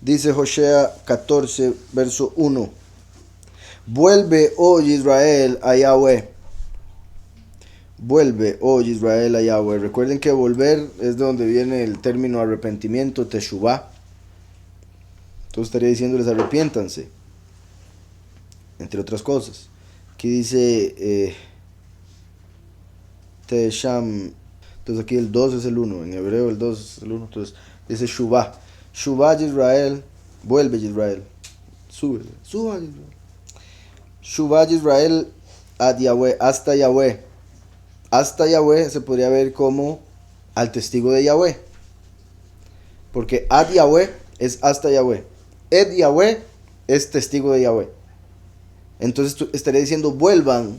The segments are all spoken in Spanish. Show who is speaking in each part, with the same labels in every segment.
Speaker 1: Dice Hosea 14, verso 1. Vuelve, oh Israel, a Yahweh. Vuelve, oh Israel, a Yahweh. Recuerden que volver es de donde viene el término arrepentimiento, teshuvah. Entonces estaría diciéndoles arrepiéntanse, entre otras cosas. Aquí dice Tesham. Entonces aquí el 2 es el 1. En hebreo el 2 es el 1. Entonces dice Shuvah. Shuvah Israel. Vuelve Israel. Sube Israel. Shuvah Israel ad Yahweh. Hasta Yahweh. Hasta Yahweh se podría ver como al testigo de Yahweh. Porque ad Yahweh es hasta Yahweh. Ed Yahweh es testigo de Yahweh. Entonces estaría diciendo vuelvan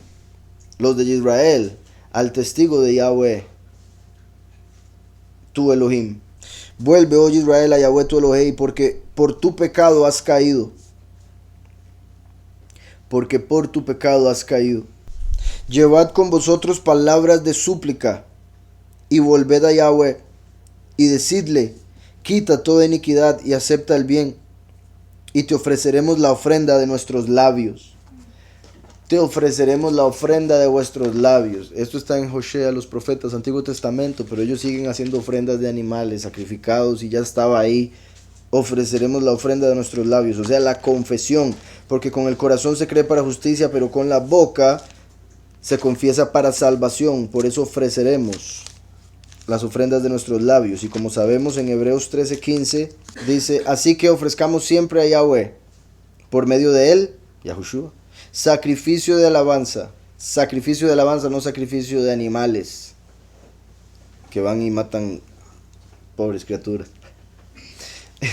Speaker 1: los de Israel al testigo de Yahweh, tu Elohim. Vuelve, oh Israel, a Yahweh tu Elohim, porque por tu pecado has caído. Porque por tu pecado has caído. Llevad con vosotros palabras de súplica y volved a Yahweh y decidle, quita toda iniquidad y acepta el bien, y te ofreceremos la ofrenda de nuestros labios. Te ofreceremos la ofrenda de vuestros labios. Esto está en Hosea, los profetas, Antiguo Testamento, pero ellos siguen haciendo ofrendas de animales sacrificados y ya estaba ahí. Ofreceremos la ofrenda de nuestros labios, o sea, la confesión, porque con el corazón se cree para justicia, pero con la boca se confiesa para salvación. Por eso ofreceremos las ofrendas de nuestros labios. Y como sabemos en Hebreos 13:15 dice, así que ofrezcamos siempre a Yahweh, por medio de él, Yahushua, sacrificio de alabanza, no sacrificio de animales que van y matan pobres criaturas.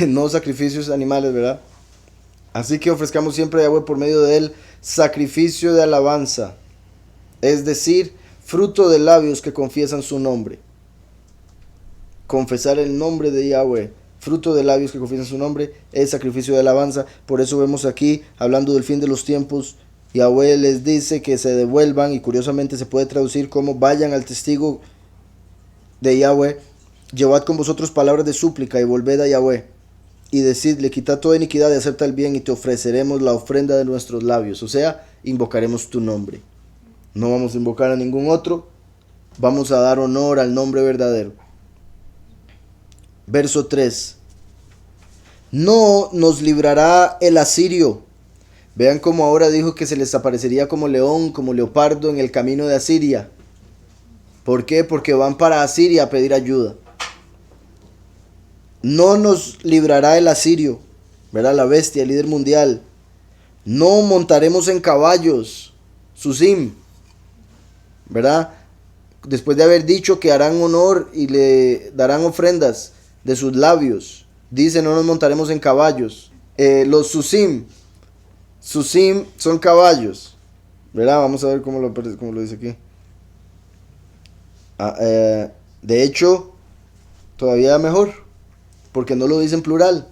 Speaker 1: No sacrificios animales, ¿verdad? Así que ofrezcamos siempre a Yahweh por medio de él sacrificio de alabanza, es decir, fruto de labios que confiesan su nombre. Confesar el nombre de Yahweh, fruto de labios que confiesan su nombre, es sacrificio de alabanza. Por eso vemos aquí, hablando del fin de los tiempos, Yahweh les dice que se devuelvan, y curiosamente se puede traducir como vayan al testigo de Yahweh, llevad con vosotros palabras de súplica y volved a Yahweh, y decidle, quita toda iniquidad y acepta el bien, y te ofreceremos la ofrenda de nuestros labios, o sea, invocaremos tu nombre. No vamos a invocar a ningún otro, vamos a dar honor al nombre verdadero. Verso 3. No nos librará el asirio. Vean cómo ahora dijo que se les aparecería como león, como leopardo en el camino de Asiria. ¿Por qué? Porque van para Asiria a pedir ayuda. No nos librará el asirio, ¿verdad? La bestia, el líder mundial. No montaremos en caballos, Susim, ¿verdad? Después de haber dicho que harán honor y le darán ofrendas de sus labios, dice no nos montaremos en caballos. Los Susim son caballos, ¿verdad? Vamos a ver cómo lo dice aquí. De hecho, todavía mejor, porque no lo dice en plural.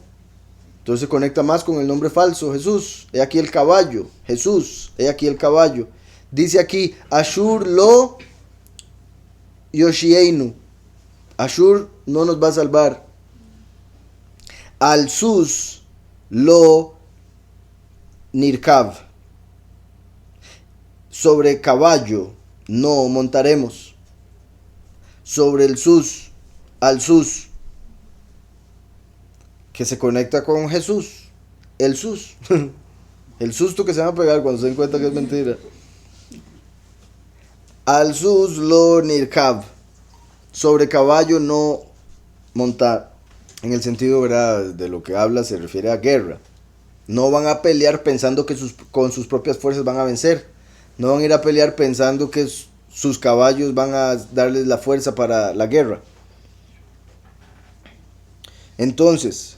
Speaker 1: Entonces se conecta más con el nombre falso, Jesús. He aquí el caballo, Jesús. He aquí el caballo. Dice aquí, Ashur lo Yoshieinu. Ashur no nos va a salvar. Al sus lo nirkav. Sobre caballo no montaremos. Sobre el sus, al sus, que se conecta con Jesús. El sus. El susto que se va a pegar cuando se den cuenta que es mentira. Al sus lo nirkav. Sobre caballo no montar. En el sentido, ¿verdad?, de lo que habla se refiere a guerra. No van a pelear pensando que con sus propias fuerzas van a vencer. No van a ir a pelear pensando que sus caballos van a darles la fuerza para la guerra. Entonces,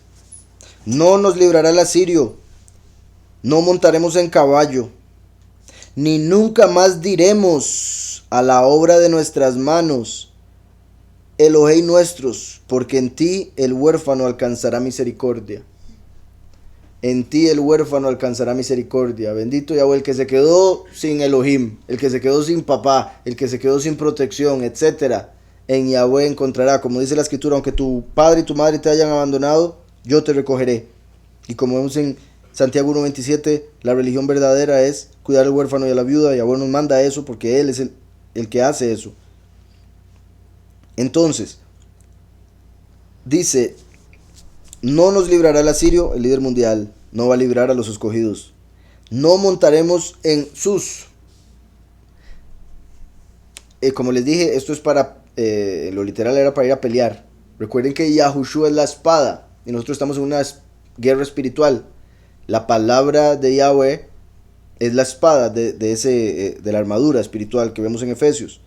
Speaker 1: no nos librará el asirio. No montaremos en caballo. Ni nunca más diremos a la obra de nuestras manos, Elohei nuestros, porque en ti el huérfano alcanzará misericordia. En ti el huérfano alcanzará misericordia. Bendito Yahweh, el que se quedó sin Elohim, el que se quedó sin papá, el que se quedó sin protección, etc. En Yahweh encontrará, como dice la escritura, aunque tu padre y tu madre te hayan abandonado, yo te recogeré. Y como vemos en Santiago 1:27, la religión verdadera es cuidar al huérfano y a la viuda, y Yahweh nos manda eso porque Él es el que hace eso. Entonces, dice, no nos librará el asirio, el líder mundial, no va a librar a los escogidos. No montaremos en sus. Como les dije, esto es para, lo literal era para ir a pelear. Recuerden que Yahushua es la espada y nosotros estamos en una guerra espiritual. La palabra de Yahweh es la espada de la armadura espiritual que vemos en Efesios.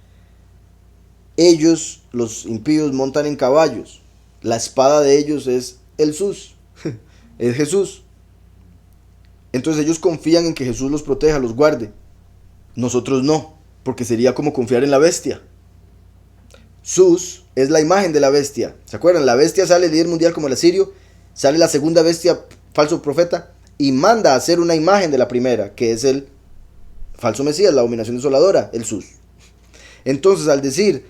Speaker 1: Ellos, los impíos, montan en caballos. La espada de ellos es el Sus, es Jesús. Entonces ellos confían en que Jesús los proteja, los guarde. Nosotros no, porque sería como confiar en la bestia. Sus es la imagen de la bestia. ¿Se acuerdan? La bestia sale el líder mundial como el asirio, sale la segunda bestia, falso profeta, y manda a hacer una imagen de la primera, que es el falso Mesías, la abominación desoladora, el Sus. Entonces, al decir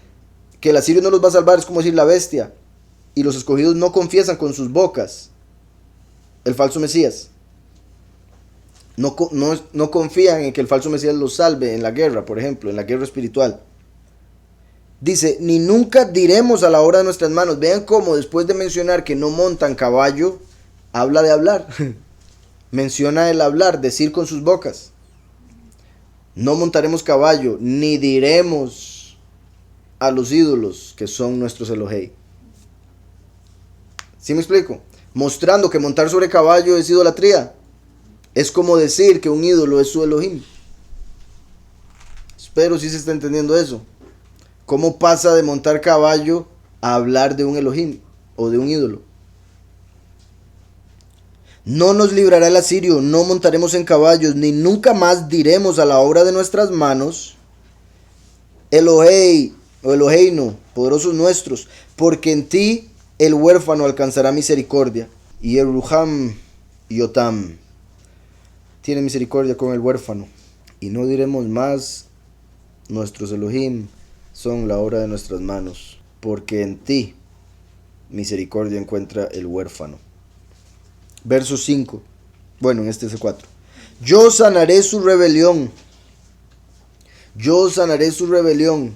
Speaker 1: que el asirio no los va a salvar, es como decir la bestia, y los escogidos no confiesan con sus bocas el falso Mesías. No confían en que el falso Mesías los salve en la guerra, por ejemplo, en la guerra espiritual. Dice, ni nunca diremos a la obra de nuestras manos. Vean cómo después de mencionar que no montan caballo, habla de hablar. Menciona el hablar, decir con sus bocas. No montaremos caballo, ni diremos a los ídolos que son nuestros Elohei. ¿Sí me explico? Mostrando que montar sobre caballo es idolatría. Es como decir que un ídolo es su Elohim. Espero si se está entendiendo eso. ¿Cómo pasa de montar caballo a hablar de un Elohim o de un ídolo? No nos librará el asirio, no montaremos en caballos, ni nunca más diremos a la obra de nuestras manos, Elohei o Eloheinu, poderosos nuestros, porque en ti el huérfano alcanzará misericordia. Y Yeruham y Yotam tiene misericordia con el huérfano. Y no diremos más, nuestros Elohim son la obra de nuestras manos, porque en ti misericordia encuentra el huérfano. Verso 5. Bueno, en este es el 4. Yo sanaré su rebelión. Yo sanaré su rebelión.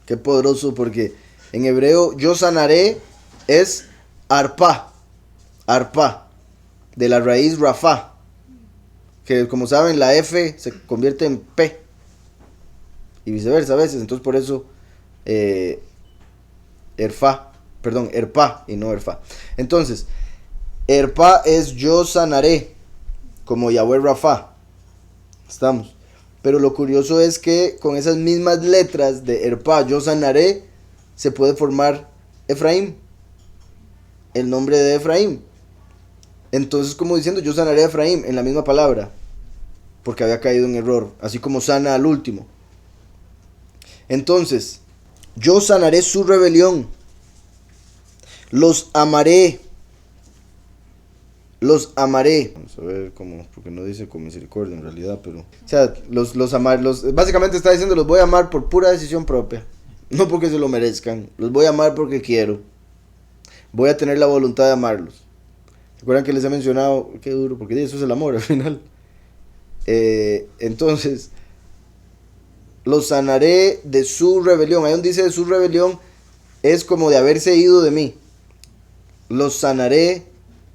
Speaker 1: Qué poderoso, porque en hebreo yo sanaré es arpa. Arpa. De la raíz rafa. Que como saben la F se convierte en P. Y viceversa a veces. Entonces por eso erfa y no erfa. Entonces erpa es yo sanaré, como Yahweh Rafa. Estamos. Pero lo curioso es que con esas mismas letras de erpa, yo sanaré, se puede formar Efraín, el nombre de Efraín. Entonces, como diciendo yo sanaré a Efraín en la misma palabra, porque había caído en error, así como sana al último. Entonces, yo sanaré su rebelión, los amaré. Los amaré. Vamos a ver cómo, porque no dice con misericordia en realidad, pero... O sea, los amar, básicamente está diciendo, los voy a amar por pura decisión propia. No porque se lo merezcan. Los voy a amar porque quiero. Voy a tener la voluntad de amarlos. ¿Se acuerdan que les he mencionado? Qué duro, porque eso es el amor al final. Entonces, los sanaré de su rebelión. Ahí donde dice de su rebelión, es como de haberse ido de mí. Los sanaré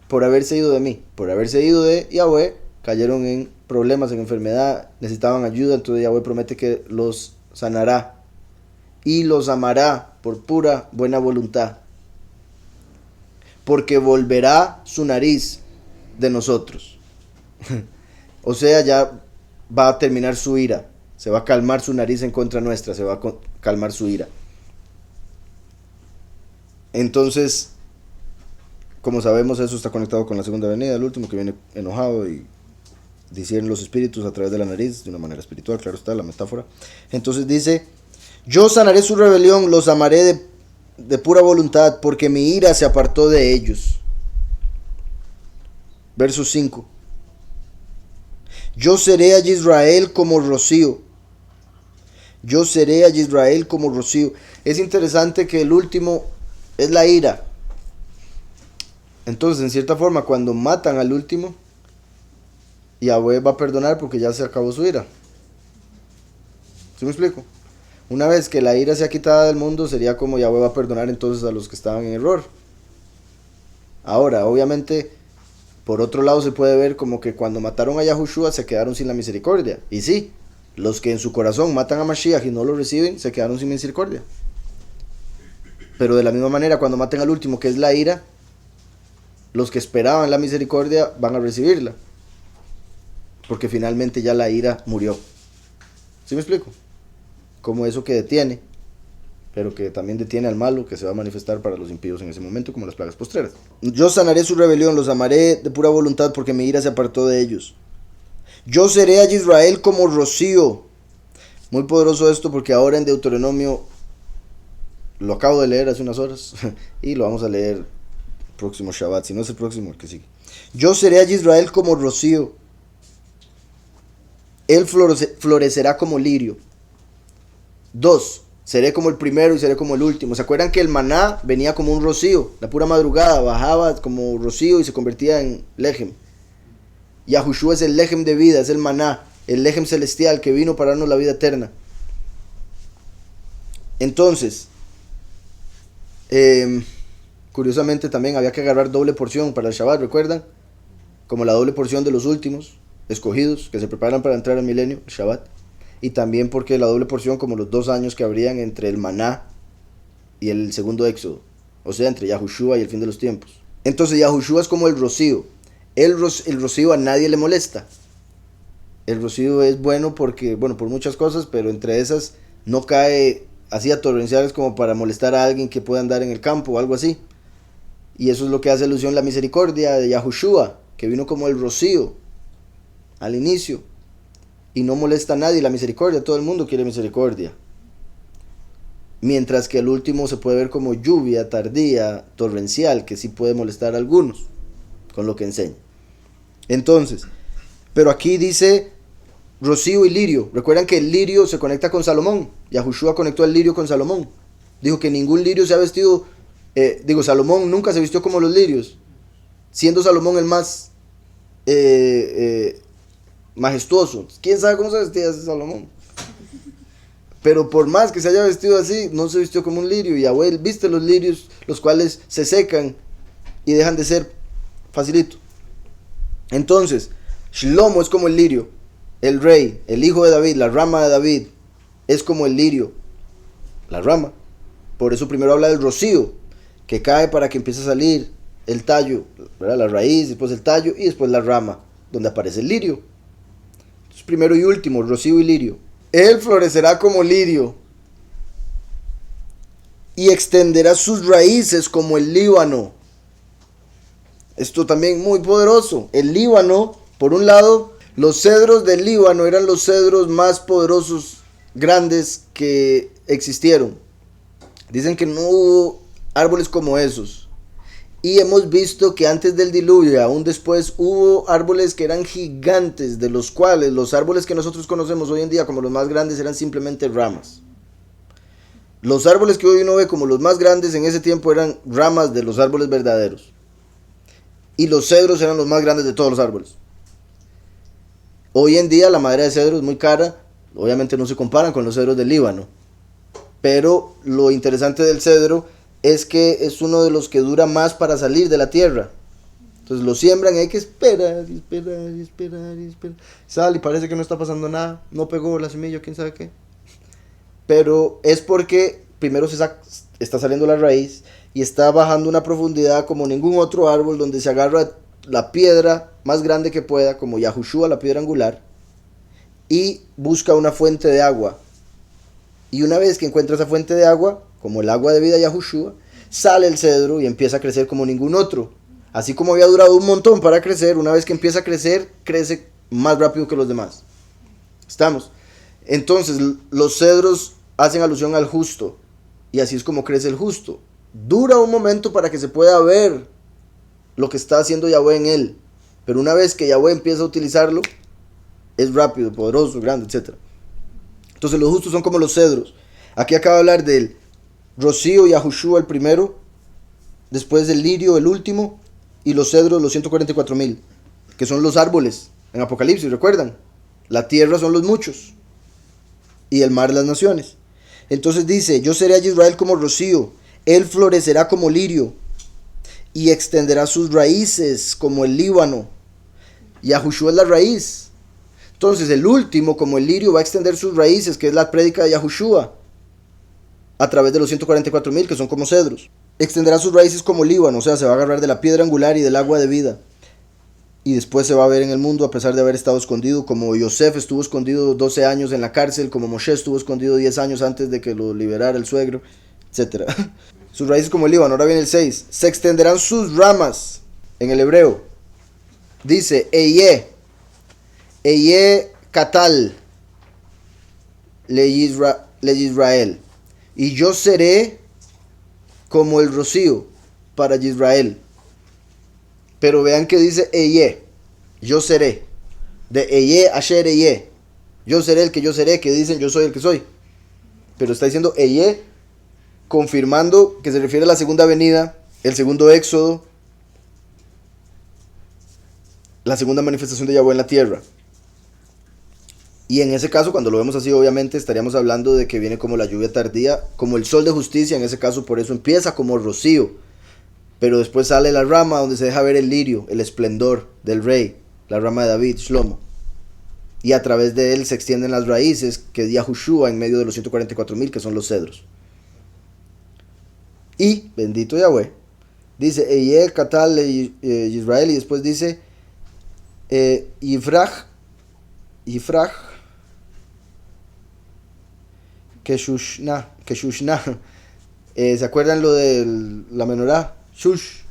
Speaker 1: por haberse ido de mí, por haberse ido de Yahweh, cayeron en problemas, en enfermedad, necesitaban ayuda, entonces Yahweh promete que los sanará y los amará por pura buena voluntad, porque volverá su nariz de nosotros. O sea, ya va a terminar su ira, se va a calmar su nariz en contra nuestra, se va a calmar su ira. Entonces, como sabemos, eso está conectado con la segunda venida, el último que viene enojado y disciernen los espíritus a través de la nariz, de una manera espiritual, claro está la metáfora. Entonces dice, yo sanaré su rebelión, los amaré de pura voluntad, porque mi ira se apartó de ellos. Verso 5. Yo seré a Israel como rocío. Yo seré a Israel como rocío. Es interesante que el último es la ira. Entonces, en cierta forma, cuando matan al último, Yahweh va a perdonar porque ya se acabó su ira. ¿Sí me explico? Una vez que la ira sea quitada del mundo, sería como Yahweh va a perdonar entonces a los que estaban en error. Ahora, obviamente, por otro lado se puede ver como que cuando mataron a Yahushua se quedaron sin la misericordia. Y sí, los que en su corazón matan a Mashiach y no lo reciben, se quedaron sin misericordia. Pero de la misma manera, cuando maten al último, que es la ira, los que esperaban la misericordia van a recibirla. Porque finalmente ya la ira murió. ¿Sí me explico? Como eso que detiene, pero que también detiene al malo, que se va a manifestar para los impíos en ese momento, como las plagas postreras. Yo sanaré su rebelión, los amaré de pura voluntad, porque mi ira se apartó de ellos. Yo seré a Israel como rocío. Muy poderoso esto, porque ahora en Deuteronomio, lo acabo de leer hace unas horas, y lo vamos a leer próximo Shabbat, si no es el próximo, el que sigue. Yo seré a Israel como rocío. Él florecerá como lirio. 2. Seré como el primero y seré como el último. ¿Se acuerdan que el maná venía como un rocío? La pura madrugada bajaba como rocío y se convertía en lejem. Yahushua es el lejem de vida, es el maná, el lejem celestial que vino para darnos la vida eterna. Entonces, curiosamente también había que agarrar doble porción para el Shabbat, ¿recuerdan? Como la doble porción de los últimos escogidos que se preparan para entrar al milenio, el Shabbat. Y también porque la doble porción como los 2 años que habrían entre el maná y el segundo éxodo, o sea, entre Yahushua y el fin de los tiempos. Entonces Yahushua es como el rocío. El rocío a nadie le molesta. El rocío es bueno porque, bueno, por muchas cosas, pero entre esas no cae así a torrenciales como para molestar a alguien que pueda andar en el campo o algo así. Y eso es lo que hace alusión a la misericordia de Yahushua, que vino como el rocío al inicio. Y no molesta a nadie la misericordia, todo el mundo quiere misericordia. Mientras que el último se puede ver como lluvia tardía, torrencial, que sí puede molestar a algunos, con lo que enseña. Entonces, pero aquí dice rocío y lirio. Recuerdan que el lirio se conecta con Salomón. Yahushua conectó el lirio con Salomón. Dijo que ningún lirio se ha vestido, Salomón nunca se vistió como los lirios, siendo Salomón el más majestuoso. ¿Quién sabe cómo se vestía ese Salomón? Pero por más que se haya vestido así, no se vistió como un lirio. Y Yahweh viste los lirios, los cuales se secan y dejan de ser facilito. Entonces, Shlomo es como el lirio, el rey, el hijo de David, la rama de David, es como el lirio, la rama. Por eso primero habla del rocío, que cae para que empiece a salir el tallo, ¿verdad? La raíz, después el tallo y después la rama, donde aparece el lirio. Entonces, primero y último, rocío y lirio. Él florecerá como lirio y extenderá sus raíces como el Líbano. Esto también muy poderoso. El Líbano, por un lado, los cedros del Líbano eran los cedros más poderosos, grandes que existieron. Dicen que no hubo árboles como esos. Y hemos visto que antes del diluvio y aún después hubo árboles que eran gigantes, de los cuales los árboles que nosotros conocemos hoy en día como los más grandes eran simplemente ramas. Los árboles que hoy uno ve como los más grandes en ese tiempo eran ramas de los árboles verdaderos. Y los cedros eran los más grandes de todos los árboles. Hoy en día la madera de cedro es muy cara, obviamente no se comparan con los cedros del Líbano. Pero lo interesante del cedro es que es uno de los que dura más para salir de la tierra. Entonces lo siembran y hay que esperar. Sale y parece que no está pasando nada. No pegó la semilla, quién sabe qué. Pero es porque primero está saliendo la raíz y está bajando una profundidad como ningún otro árbol, donde se agarra la piedra más grande que pueda, como Yahushua, la piedra angular, y busca una fuente de agua. Y una vez que encuentra esa fuente de agua, como el agua de vida Yahushua, sale el cedro y empieza a crecer como ningún otro. Así como había durado un montón para crecer, una vez que empieza a crecer, crece más rápido que los demás. ¿Estamos? Entonces, los cedros hacen alusión al justo, y así es como crece el justo. Dura un momento para que se pueda ver lo que está haciendo Yahweh en él, pero una vez que Yahweh empieza a utilizarlo, es rápido, poderoso, grande, etc. Entonces los justos son como los cedros. Aquí acaba de hablar del rocío y Yahushua el primero, después del lirio el último, y los cedros los 144,000, que son los árboles en Apocalipsis, ¿recuerdan? La tierra son los muchos y el mar las naciones. Entonces dice, yo seré a Israel como rocío, él florecerá como lirio y extenderá sus raíces como el Líbano. Yahushua es la raíz. Entonces el último, como el lirio, va a extender sus raíces, que es la prédica de Yahushua, a través de los 144,000, que son como cedros. Extenderá sus raíces como Líbano, o sea, se va a agarrar de la piedra angular y del agua de vida. Y después se va a ver en el mundo a pesar de haber estado escondido, como Yosef estuvo escondido 12 años en la cárcel, como Moshe estuvo escondido 10 años antes de que lo liberara el suegro, etc. Sus raíces como el Líbano. Ahora viene el 6. Se extenderán sus ramas, en el hebreo. Dice, Eye Katal, le Israel. Y yo seré como el rocío para Israel. Pero vean que dice Eye, yo seré. De Eye Asher Eye. Yo seré el que yo seré, que dicen yo soy el que soy. Pero está diciendo Eye, confirmando que se refiere a la segunda venida, el segundo éxodo, la segunda manifestación de Yahweh en la tierra. Y en ese caso, cuando lo vemos así, obviamente estaríamos hablando de que viene como la lluvia tardía, como el sol de justicia. En ese caso, por eso empieza como rocío. Pero después sale la rama donde se deja ver el lirio, el esplendor del rey, la rama de David, Shlomo. Y a través de él se extienden las raíces, que es Yahushua en medio de los 144,000, que son los cedros. Y, bendito Yahweh, dice Eye Katal Israel, y después dice Yifrach Keshushna. ¿Se acuerdan lo de la menorá? Shush,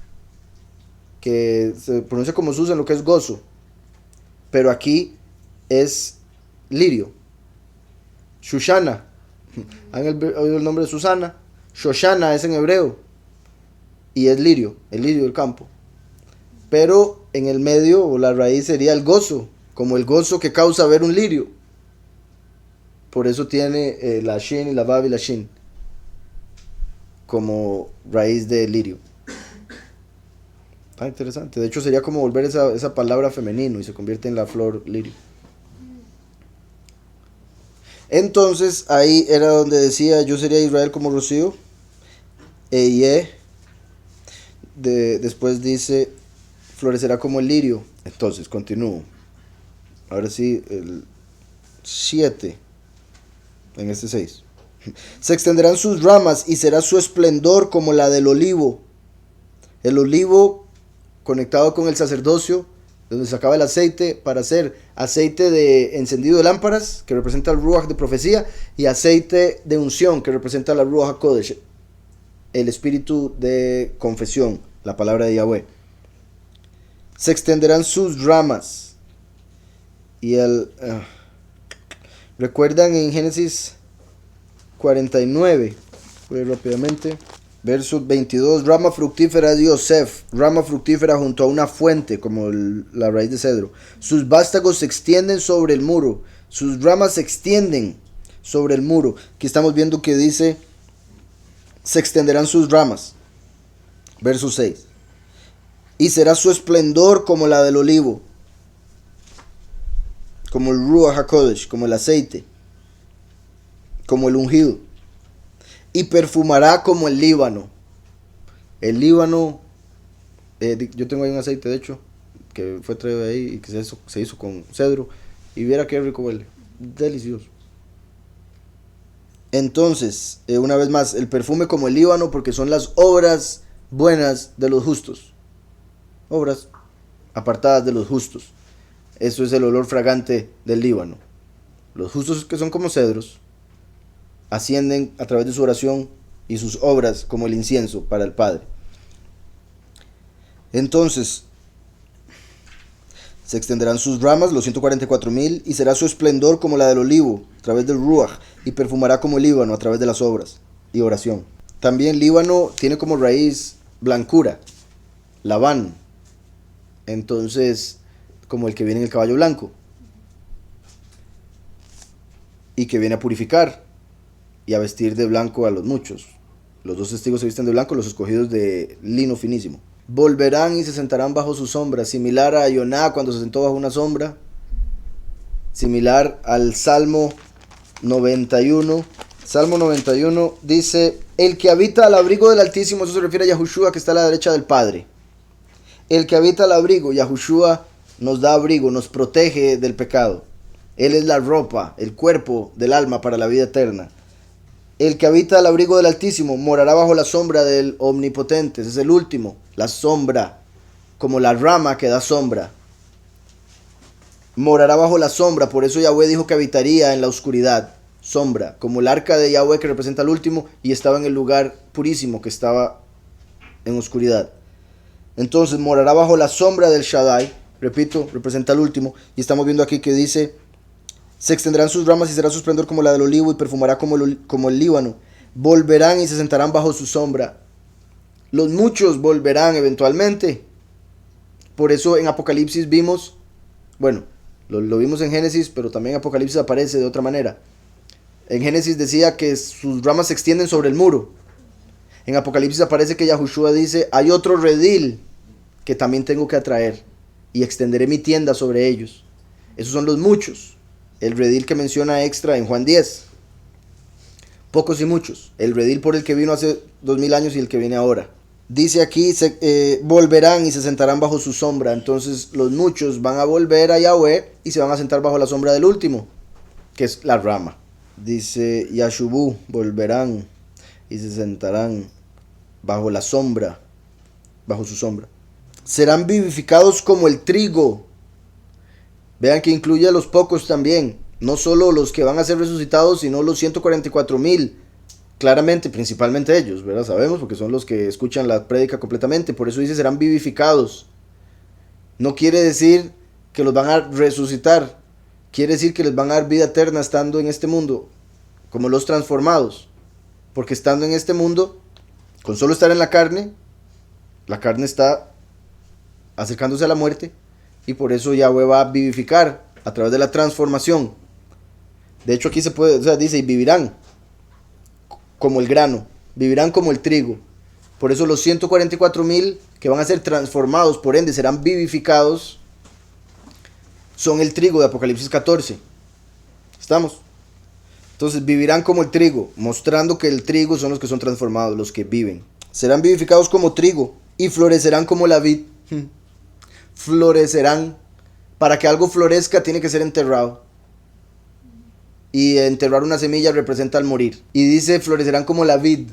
Speaker 1: que se pronuncia como sus en lo que es gozo, pero aquí es lirio. Shushana, ¿han oído el nombre de Susana? Shoshana es en hebreo y es lirio, el lirio del campo. Pero en el medio, o la raíz, sería el gozo, como el gozo que causa ver un lirio. Por eso tiene la shin y la vav y la shin como raíz de lirio. Ah, interesante. De hecho sería como volver esa palabra femenino y se convierte en la flor lirio. Entonces ahí era donde decía, yo sería Israel como rocío. Después dice, florecerá como el lirio. Entonces continúo. Ahora sí, el 7 en este 6. Se extenderán sus ramas y será su esplendor como la del olivo. El olivo conectado con el sacerdocio, donde se sacaba el aceite para hacer aceite de encendido de lámparas, que representa el ruach de profecía, y aceite de unción, que representa la ruach HaKodesh, el espíritu de confesión, la palabra de Yahweh. Se extenderán sus ramas. Y recuerdan en Génesis 49, voy rápidamente, verso 22, rama fructífera de Yosef, rama fructífera junto a una fuente, como la raíz de cedro. Sus vástagos se extienden sobre el muro, sus ramas se extienden sobre el muro. Aquí estamos viendo que dice, se extenderán sus ramas. Verso 6. Y será su esplendor como la del olivo, como el Ruach HaKodesh, como el aceite, como el ungido. Y perfumará como el Líbano. El Líbano, yo tengo ahí un aceite, de hecho, que fue traído de ahí y que se hizo con cedro. Y viera qué rico huele. Delicioso. Entonces, una vez más, el perfume como el Líbano, porque son las obras buenas de los justos. Obras apartadas de los justos. Eso es el olor fragante del Líbano. Los justos, que son como cedros, ascienden a través de su oración y sus obras como el incienso para el Padre. Entonces, se extenderán sus ramas, los 144,000, y será su esplendor como la del olivo, a través del Ruach, y perfumará como el Líbano, a través de las obras y oración. También Líbano tiene como raíz blancura, Labán. Entonces, como el que viene en el caballo blanco, y que viene a purificar y a vestir de blanco a los muchos. Los dos testigos se visten de blanco, los escogidos de lino finísimo. volverán y se sentarán bajo su sombra, similar a Yoná cuando se sentó bajo una sombra, similar al Salmo 91. Salmo 91 dice: el que habita al abrigo del Altísimo, eso se refiere a Yahushua que está a la derecha del Padre. El que habita al abrigo, Yahushua nos da abrigo, nos protege del pecado. Él es la ropa, el cuerpo del alma para la vida eterna. El que habita al abrigo del Altísimo morará bajo la sombra del Omnipotente. Ese es el último, la sombra, como la rama que da sombra. Morará bajo la sombra, por eso Yahweh dijo que habitaría en la oscuridad. Sombra, como el arca de Yahweh que representa al último y estaba en el lugar purísimo que estaba en oscuridad. Entonces morará bajo la sombra del Shaddai, repito, representa al último, y estamos viendo aquí que dice: se extenderán sus ramas y será su esplendor como la del olivo y perfumará como el Líbano. Volverán y se sentarán bajo su sombra. Los muchos volverán eventualmente. Por eso en Apocalipsis vimos, bueno, lo vimos en Génesis, pero también en Apocalipsis aparece de otra manera. En Génesis decía que sus ramas se extienden sobre el muro. En Apocalipsis aparece que Yahushua dice: hay otro redil que también tengo que atraer y extenderé mi tienda sobre ellos. Esos son los muchos. El redil que menciona extra en Juan 10. Pocos y muchos. El redil por el que vino hace 2000 años y el que viene ahora. Dice aquí: volverán y se sentarán bajo su sombra. Entonces los muchos van a volver a Yahweh y se van a sentar bajo la sombra del último, que es la rama. Dice Yashubu: volverán y se sentarán bajo la sombra, bajo su sombra. Serán vivificados como el trigo. Vean que incluye a los pocos también, no solo los que van a ser resucitados, sino los 144,000. Claramente, principalmente ellos, ¿verdad? Sabemos, porque son los que escuchan la prédica completamente. Por eso dice: serán vivificados. No quiere decir que los van a resucitar. Quiere decir que les van a dar vida eterna estando en este mundo, como los transformados. Porque estando en este mundo, con solo estar en la carne está acercándose a la muerte. Y por eso Yahweh va a vivificar a través de la transformación. De hecho aquí dice: y vivirán como el grano, vivirán como el trigo. Por eso los 144,000 que van a ser transformados, por ende serán vivificados, son el trigo de Apocalipsis 14. ¿Estamos? Entonces vivirán como el trigo, mostrando que el trigo son los que son transformados, los que viven. Serán vivificados como trigo y florecerán como la vid. Florecerán. Para que algo florezca tiene que ser enterrado. Y enterrar una semilla representa el morir. Y dice: florecerán como la vid.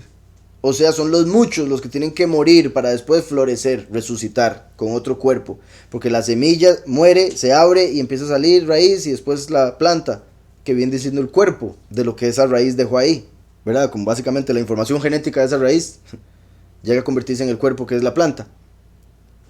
Speaker 1: O sea, son los muchos los que tienen que morir para después florecer, resucitar con otro cuerpo. Porque la semilla muere, se abre y empieza a salir raíz y después la planta, que viene diciendo el cuerpo de lo que esa raíz dejó ahí, ¿verdad? Como básicamente la información genética de esa raíz llega a convertirse en el cuerpo que es la planta.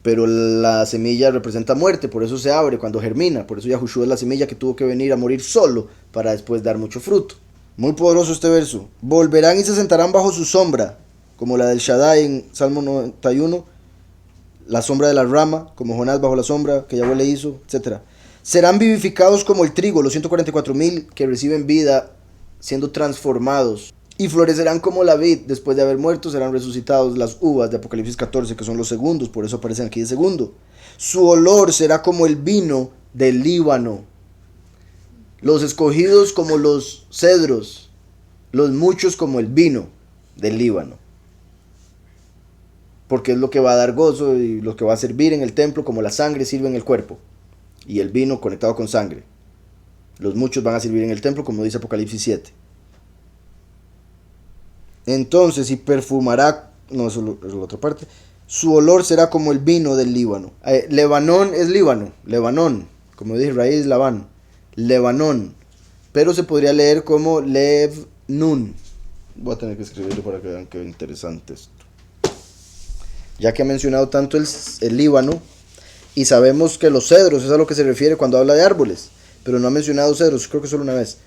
Speaker 1: Pero la semilla representa muerte, por eso se abre cuando germina. Por eso Yahushua es la semilla que tuvo que venir a morir solo para después dar mucho fruto. Muy poderoso este verso. Volverán y se sentarán bajo su sombra, como la del Shaddai en Salmo 91. La sombra de la rama, como Jonás bajo la sombra que Yahweh le hizo, etc. Serán vivificados como el trigo, los 144,000 que reciben vida siendo transformados. Y florecerán como la vid, después de haber muerto serán resucitados las uvas de Apocalipsis 14, que son los segundos, por eso aparecen aquí de segundo. Su olor será como el vino del Líbano. Los escogidos como los cedros, los muchos como el vino del Líbano. Porque es lo que va a dar gozo y lo que va a servir en el templo, como la sangre sirve en el cuerpo. Y el vino conectado con sangre. Los muchos van a servir en el templo, como dice Apocalipsis 7. Entonces, y perfumará, no, eso es la otra parte, su olor será como el vino del Líbano. Lebanón es Líbano, Lebanón, como dije, raíz Labán, Lebanón, pero se podría leer como Lev Nun. Voy a tener que escribirlo para que vean qué interesante esto. Ya que ha mencionado tanto el Líbano, y sabemos que los cedros es a lo que se refiere cuando habla de árboles, pero no ha mencionado cedros, creo que solo una vez.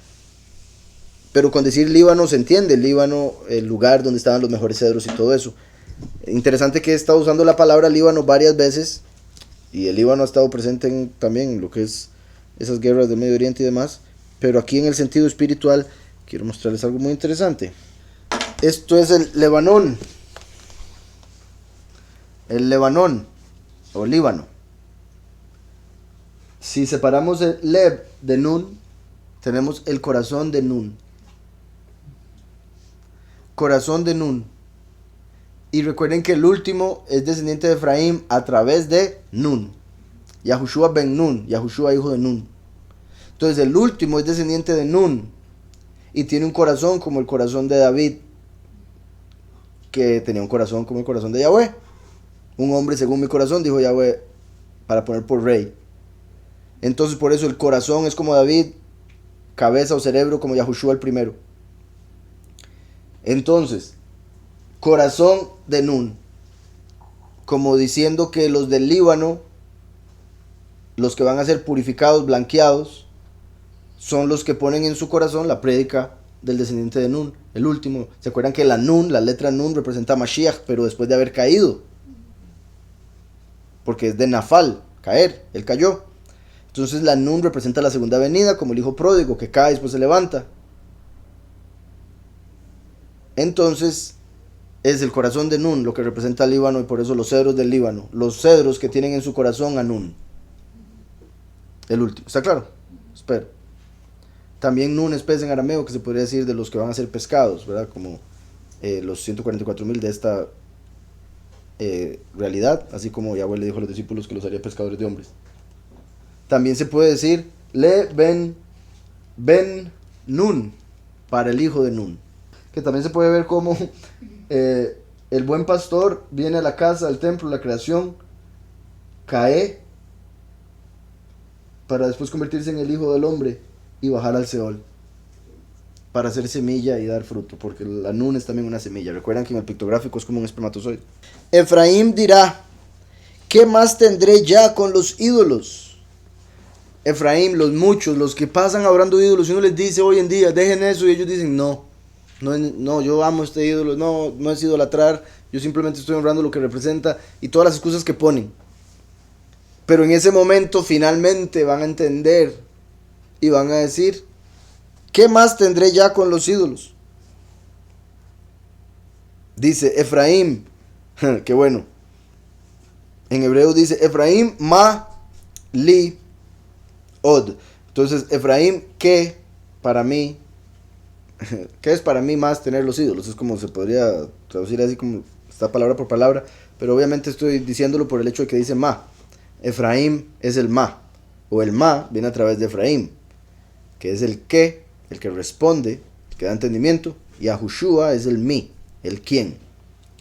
Speaker 1: Pero con decir Líbano se entiende, el Líbano, el lugar donde estaban los mejores cedros y todo eso. Interesante que he estado usando la palabra Líbano varias veces, y el Líbano ha estado presente también en lo que es esas guerras del Medio Oriente y demás, pero aquí en el sentido espiritual quiero mostrarles algo muy interesante. Esto es el Lebanón el Lebanón o Líbano. Si separamos el Lev de Nun, tenemos el corazón de Nun. Corazón de Nun. Y recuerden que el último es descendiente de Efraín a través de Nun. Yahushua ben Nun, Yahushua hijo de Nun. Entonces el último es descendiente de Nun y tiene un corazón como el corazón de David, que tenía un corazón como el corazón de Yahweh. Un hombre según mi corazón, dijo Yahweh, para poner por rey. Entonces por eso el corazón es como David, cabeza o cerebro como Yahushua el primero. Entonces, corazón de Nun, como diciendo que los del Líbano, los que van a ser purificados, blanqueados, son los que ponen en su corazón la prédica del descendiente de Nun, el último. ¿Se acuerdan que la Nun, la letra Nun representa a Mashiach, pero después de haber caído? Porque es de Nafal, caer, él cayó. Entonces la Nun representa la segunda venida, como el hijo pródigo, que cae y después se levanta. Entonces es el corazón de Nun lo que representa al Líbano, y por eso los cedros del Líbano, los cedros que tienen en su corazón a Nun, el último. ¿Está claro? Espero. También Nun es pez en arameo, que se podría decir de los que van a ser pescados, ¿verdad? Como los 144,000 de esta realidad, así como Yahweh le dijo a los discípulos que los haría pescadores de hombres. También se puede decir Le Ben Nun, para el hijo de Nun, que también se puede ver como el buen pastor viene a la casa, al templo, la creación, cae para después convertirse en el hijo del hombre y bajar al Seol para hacer semilla y dar fruto, porque la Nun es también una semilla. Recuerdan que en el pictográfico es como un espermatozoide. Efraín dirá: ¿qué más tendré ya con los ídolos? Efraín, los muchos, los que pasan adorando ídolos, y uno les dice hoy en día, dejen eso, y ellos dicen, no, yo amo este ídolo, no es idolatrar, yo simplemente estoy honrando lo que representa, y todas las excusas que ponen. Pero en ese momento finalmente van a entender y van a decir: ¿qué más tendré ya con los ídolos? Dice Efraín, qué bueno. En hebreo dice Efraín ma li od. Entonces Efraín, ¿qué para mí? ¿Qué es para mí más tener los ídolos? Es como se podría traducir así como está palabra por palabra, pero obviamente estoy diciéndolo por el hecho de que dice ma. Efraín es el ma, o el ma viene a través de Efraín, que es el que responde, el que da entendimiento, y Yahushua es el mi, el quién,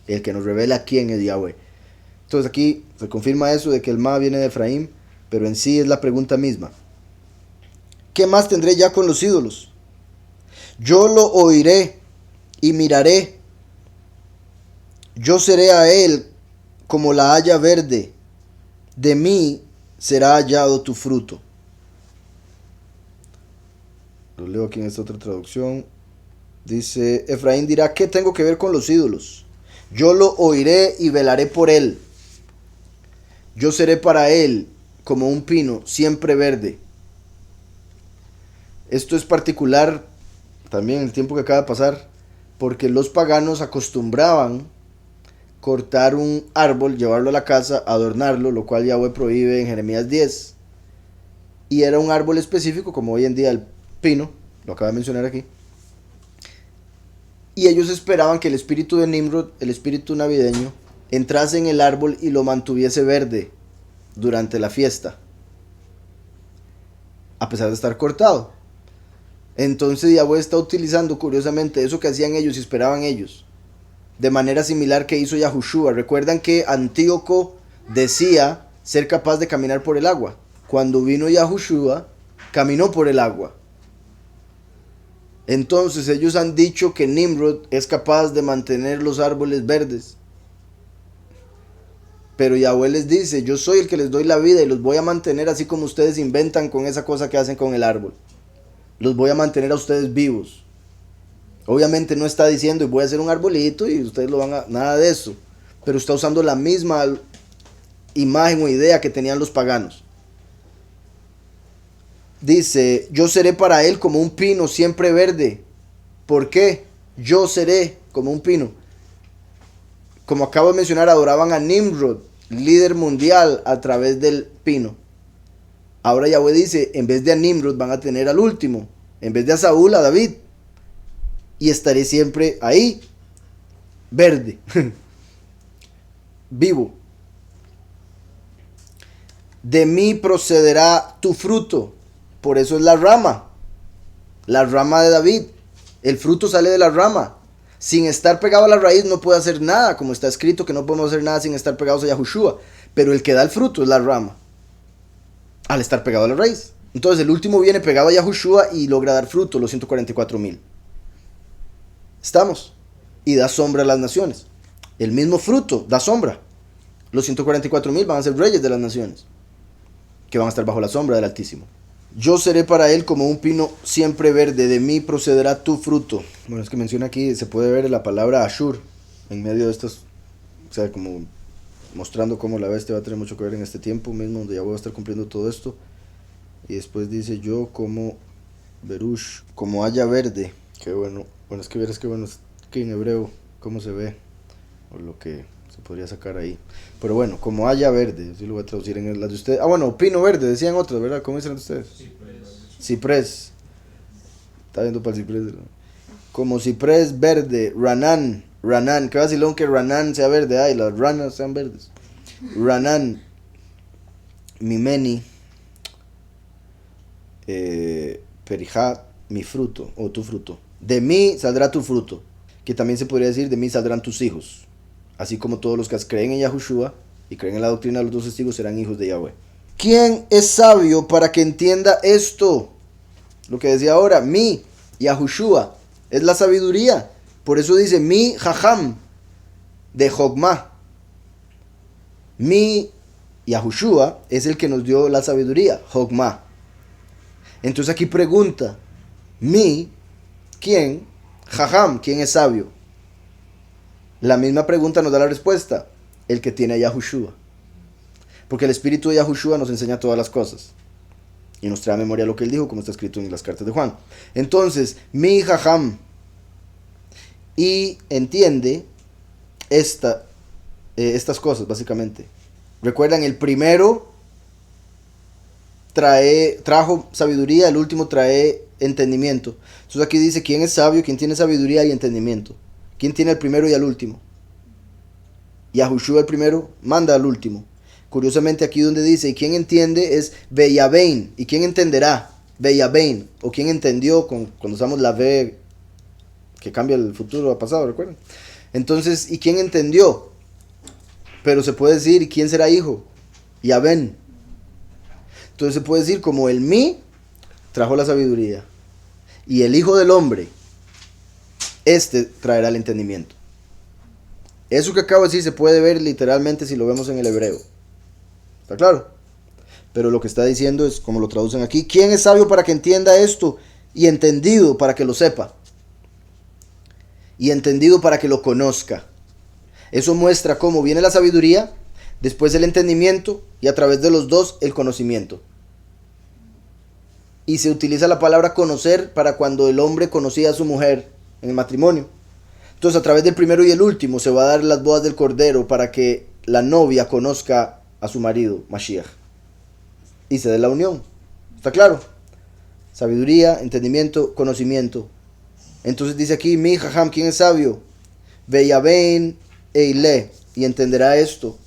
Speaker 1: el que nos revela quién es Yahweh. Entonces aquí se confirma eso de que el ma viene de Efraín, pero en sí es la pregunta misma. ¿Qué más tendré ya con los ídolos? Yo lo oiré y miraré. Yo seré a él como la haya verde. De mí será hallado tu fruto. Lo leo aquí en esta otra traducción. Dice, Efraín dirá: ¿qué tengo que ver con los ídolos? Yo lo oiré y velaré por él. Yo seré para él como un pino siempre verde. Esto es particular también en el tiempo que acaba de pasar, porque los paganos acostumbraban cortar un árbol, llevarlo a la casa, adornarlo, lo cual Yahweh prohíbe en Jeremías 10. Y era un árbol específico, como hoy en día el pino, lo acaba de mencionar aquí. Y ellos esperaban que el espíritu de Nimrod, el espíritu navideño, entrase en el árbol y lo mantuviese verde durante la fiesta, a pesar de estar cortado. Entonces Yahweh está utilizando curiosamente eso que hacían ellos y esperaban ellos, de manera similar que hizo Yahushua. Recuerdan que Antíoco decía ser capaz de caminar por el agua. Cuando vino Yahushua, caminó por el agua. Entonces ellos han dicho que Nimrod es capaz de mantener los árboles verdes. Pero Yahweh les dice: yo soy el que les doy la vida y los voy a mantener así como ustedes inventan con esa cosa que hacen con el árbol. Los voy a mantener a ustedes vivos. Obviamente no está diciendo y voy a hacer un arbolito y ustedes lo van a... Nada de eso. Pero está usando la misma imagen o idea que tenían los paganos. Dice: yo seré para él como un pino siempre verde. ¿Por qué? Yo seré como un pino. Como acabo de mencionar, adoraban a Nimrod, líder mundial, a través del pino. Ahora Yahweh dice, en vez de a Nimrod van a tener al último, en vez de a Saúl, a David. Y estaré siempre ahí, verde, vivo. De mí procederá tu fruto. Por eso es la rama de David. El fruto sale de la rama. Sin estar pegado a la raíz no puede hacer nada, como está escrito que no podemos hacer nada sin estar pegados a Yahushua. Pero el que da el fruto es la rama, al estar pegado a la raíz. Entonces el último viene pegado a Yahushua y logra dar fruto, los 144,000. ¿Estamos? Y da sombra a las naciones. El mismo fruto da sombra. Los 144,000 van a ser reyes de las naciones, que van a estar bajo la sombra del Altísimo. Yo seré para él como un pino siempre verde, de mí procederá tu fruto. Bueno, es que menciona aquí, se puede ver la palabra Ashur en medio de estas, o sea, como mostrando cómo la bestia va a tener mucho que ver en este tiempo mismo, donde ya voy a estar cumpliendo todo esto. Y después dice, yo como Berush, como haya verde. Qué bueno. Bueno, es que verás que bueno, es que en hebreo, cómo se ve, o lo que se podría sacar ahí. Pero bueno, como haya verde, así lo voy a traducir en las de ustedes. Ah, bueno, pino verde, decían otros, ¿verdad? ¿Cómo dicen ustedes? Ciprés. Está viendo para el ciprés. Como ciprés verde, Ranán. Qué vacilón que Ranán sea verde, ay, las ranas sean verdes. Ranán, Mimeni, Perijá, mi fruto, o tu fruto. De mí saldrá tu fruto, que también se podría decir, de mí saldrán tus hijos. Así como todos los que creen en Yahushua y creen en la doctrina de los 2 testigos serán hijos de Yahweh. ¿Quién es sabio para que entienda esto? Lo que decía ahora, mi, Yahushua, es la sabiduría. Por eso dice, mi jajam, de Jogma. Mi, Yahushua, es el que nos dio la sabiduría, Jogma. Entonces aquí pregunta, mi, ¿quién? Jajam, ¿quién es sabio? La misma pregunta nos da la respuesta, el que tiene a Yahushua. Porque el espíritu de Yahushua nos enseña todas las cosas. Y nos trae a memoria lo que él dijo, como está escrito en las cartas de Juan. Entonces, mi jajam, y entiende estas cosas, básicamente. Recuerdan, el primero trajo sabiduría, el último trae entendimiento. Entonces aquí dice, ¿quién es sabio? ¿Quién tiene sabiduría y entendimiento? ¿Quién tiene el primero y al último? Yahushua el primero manda al último. Curiosamente aquí donde dice, ¿y quién entiende? Es Beyabein. ¿Y quién entenderá? Beyabein. O quién entendió cuando usamos la B que cambia el futuro a pasado, ¿recuerdan? Entonces, ¿y quién entendió? Pero se puede decir, ¿y quién será hijo? Yahben. Entonces se puede decir, como el mí trajo la sabiduría y el hijo del hombre, este traerá el entendimiento. Eso que acabo de decir se puede ver literalmente si lo vemos en el hebreo. ¿Está claro? Pero lo que está diciendo es como lo traducen aquí. ¿Quién es sabio para que entienda esto? Y entendido para que lo sepa. Y entendido para que lo conozca. Eso muestra cómo viene la sabiduría, después el entendimiento y a través de los dos el conocimiento. Y se utiliza la palabra conocer para cuando el hombre conocía a su mujer en el matrimonio. Entonces a través del primero y el último se va a dar las bodas del cordero para que la novia conozca a su marido, Mashiach. Y se dé la unión. ¿Está claro? Sabiduría, entendimiento, conocimiento. Entonces dice aquí, mi jajam, ¿quién es sabio? Beyabein eile, y entenderá esto.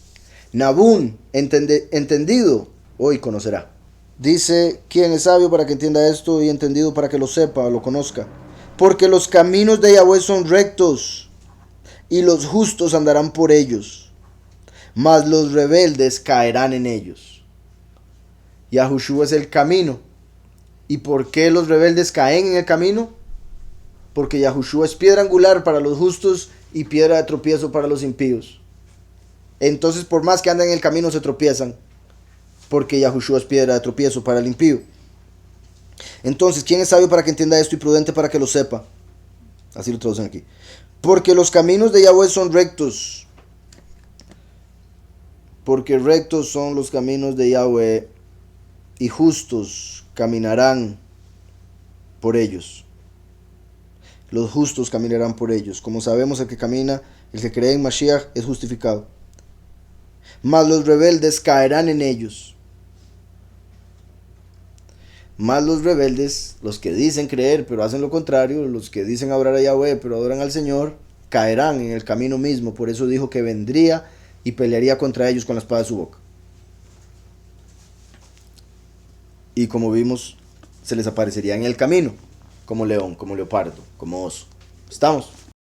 Speaker 1: Nabún, entendido, hoy conocerá. Dice, ¿quién es sabio para que entienda esto? Y entendido para que lo sepa o lo conozca. Porque los caminos de Yahweh son rectos, y los justos andarán por ellos, mas los rebeldes caerán en ellos. Yahushua es el camino. ¿Y por qué los rebeldes caen en el camino? Porque Yahushua es piedra angular para los justos y piedra de tropiezo para los impíos. Entonces, por más que anden en el camino, se tropiezan, porque Yahushua es piedra de tropiezo para el impío. Entonces, ¿quién es sabio para que entienda esto y prudente para que lo sepa? Así lo traducen aquí. Porque los caminos de Yahweh son rectos. Porque rectos son los caminos de Yahweh y justos caminarán por ellos. Los justos caminarán por ellos. Como sabemos, el que camina El que cree en Mashiach es justificado. Mas los rebeldes caerán en ellos. Más los rebeldes, los que dicen creer pero hacen lo contrario, los que dicen adorar a Yahweh pero adoran al Señor, caerán en el camino mismo. Por eso dijo que vendría y pelearía contra ellos con la espada de su boca. Y como vimos, se les aparecería en el camino, como león, como leopardo, como oso. ¿Estamos?